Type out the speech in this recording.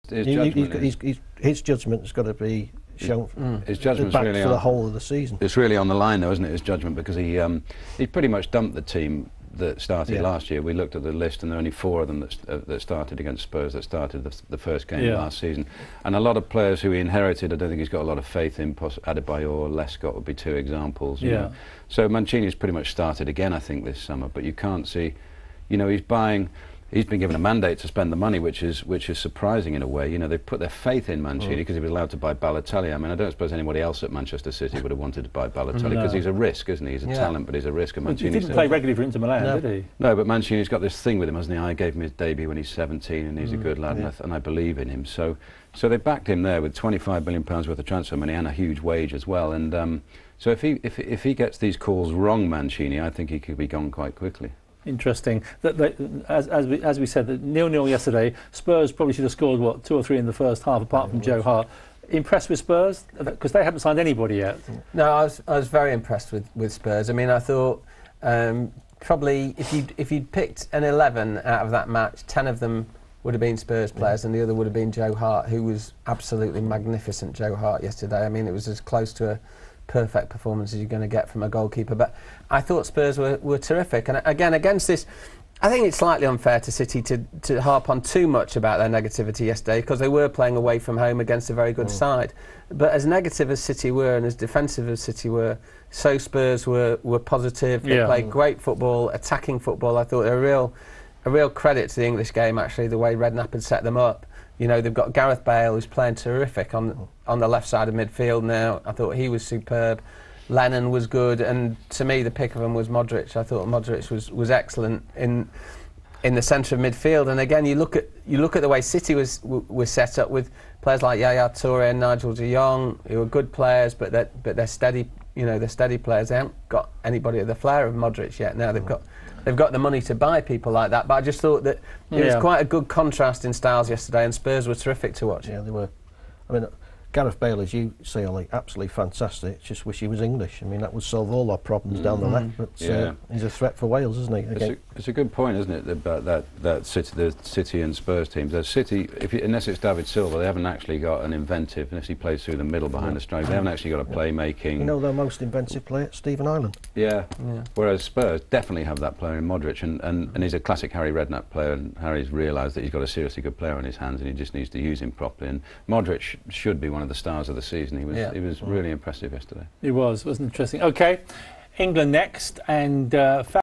judgment. His judgment's got to be shown. His judgment's back really for the whole of the season. It's really on the line, though, isn't it? His judgment, because he pretty much dumped the team that started last year. We looked at the list, and there are only 4 of them that started against Spurs, that started the first game last season. And a lot of players who he inherited, I don't think he's got a lot of faith in. Adebayor, Lescott would be 2 examples. You know. So Mancini's pretty much started again, I think, this summer. But you can't see, you know, he's been given a mandate to spend the money, which is surprising in a way. You know, they've put their faith in Mancini because he was allowed to buy Balotelli. I mean, I don't suppose anybody else at Manchester City would have wanted to buy Balotelli, because he's a risk, isn't he? He's a talent, but he's a risk. And Mancini he didn't play regularly for Inter Milan, did he? No, but Mancini's got this thing with him, hasn't he? I gave him his debut when he's 17, and he's a good lad, and I believe in him. So they backed him there with £25 million worth of transfer money and a huge wage as well. And so if he gets these calls wrong, Mancini, I think he could be gone quite quickly. Interesting. As we said, 0-0 yesterday. Spurs probably should have scored, what, 2 or 3 in the first half, apart from Joe Hart. Impressed with Spurs? Because they haven't signed anybody yet. No, I was very impressed with Spurs. I mean, I thought probably if you'd picked an 11 out of that match, 10 of them would have been Spurs players, and the other would have been Joe Hart, who was absolutely magnificent, Joe Hart, yesterday. I mean, it was as close to a perfect performance as you're going to get from a goalkeeper. But I thought Spurs were terrific. And again, against this, I think it's slightly unfair to City to harp on too much about their negativity yesterday, because they were playing away from home against a very good side. But as negative as City were and as defensive as City were, so Spurs were positive. They played great football, attacking football. I thought a real credit to the English game, actually, the way Redknapp had set them up. You know, they've got Gareth Bale, who's playing terrific on the left side of midfield now. I thought he was superb. Lennon was good, and to me, the pick of them was Modric. I thought Modric was excellent in the centre of midfield. And again, you look at the way City was set up with players like Yaya Toure and Nigel de Jong, who are good players, but they're steady. You know, they're steady players. They haven't got anybody at the flair of Modric yet. Now they've got the money to buy people like that. But I just thought that it was quite a good contrast in styles yesterday, and Spurs were terrific to watch. Yeah, they were. I mean, Gareth Bale, as you say, Ollie, absolutely fantastic. Just wish he was English. I mean, that would solve all our problems down the left. But he's a threat for Wales, isn't he? It's a good point, isn't it, about the City and Spurs teams. The City, unless it's David Silva, they haven't actually got an inventive. Unless he plays through the middle behind the strike, they haven't actually got a playmaking. You know, their most inventive player, Stephen Ireland. Yeah. Whereas Spurs definitely have that player in Modric, and he's a classic Harry Redknapp player. And Harry's realised that he's got a seriously good player on his hands, and he just needs to use him properly. And Modric should be one of the stars of the season. He was really impressive yesterday. He was, wasn't interesting. Okay, England next, and